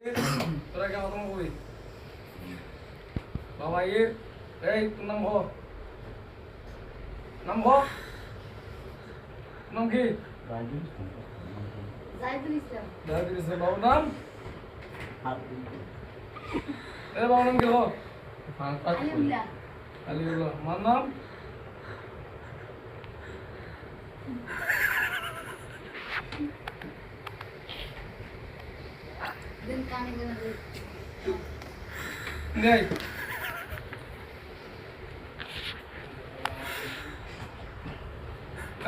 তোরা কেমন তোমার কবি বাবা এই তোর নাম নাম নাম কি জাহিদুল ইসলাম বাবুর নাম বাবার নাম কি আলিউল্লাহ মার নাম নেই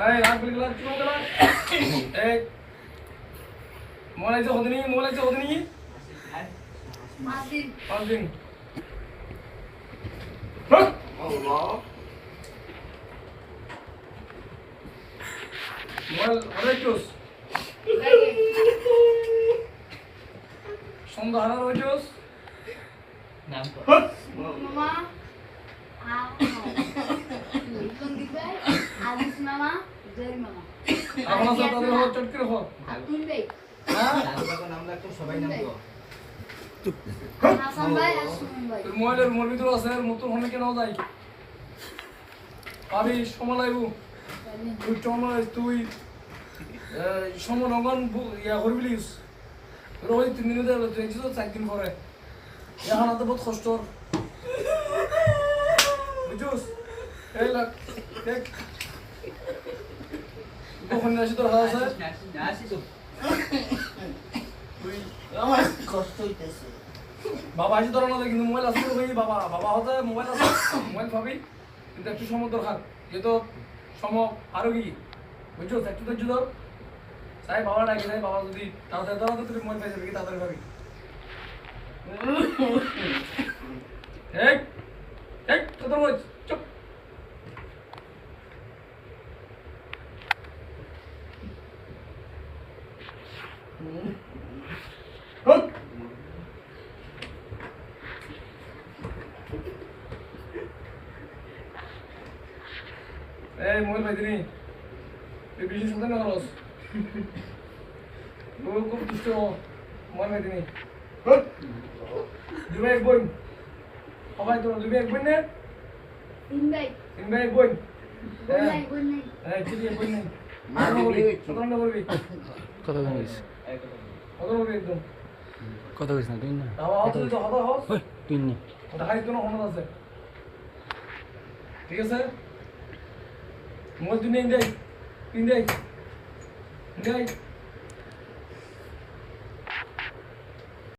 এই রাগ বলি গেলা চুপ গেলা এই মোবাইল হদনি পাঁচ দিন আল্লাহ মোবাইল হরাইছোস সন্ধ্যা হারা হইছোস নাম মামা আলিস মামা জয় মামা এখন আছে তাদের হল চটকে রাখো তুই ভাই হ্যাঁ দাদুর নাম রাখতো সবাই নাম তো হাসান ভাই আসুন ভাই তোর মোবাইলের মোর ভিতর আছে মত ফোনে কেন যাই পাবি সময় লাইবু তুই সমনগন ইয়া করবিলিস রোহিত 3 দিন ধরে তুই তো 4 দিন পরে এখন তো বহুত কষ্ট বুঝছস এই লাগ দেখ কখন আসি তোর হাওয়া আছে না আসি তো তুই আমার কষ্ট হইতেছে বাবা আসি তোর না কিন্তু মোবাইল আছে কই বাবা হতে মোবাইল আছে মোবাইল পাবি কিন্তু একটু সময় দরকার যে তো সময় আরো কি বুঝছস একটু তো জুদর সাই বাবা ডাকি নাই বাবা যদি তাড়াতাড়ি তুই মোবাইল পাই যাবি কি তাড়াতাড়ি পাবি এই কত বল চুপ এই মোবাইল পাই দিনি তুই বেশি শুনতে না করস খুব দুষ্ট মোবাইল পাই দিনি দুই ভাই বোন সবাই তোর দুই ভাই বোন না তিন ভাই বোন এই ঠিক আছে বোন নাই কথা বলিস একদম কথা বলিস না তুই না বাবা হতো তো হতো হস তুই না ওটা হাই কোনো হনো আছে ঠিক আছে মোবাইল তুই নেই দেই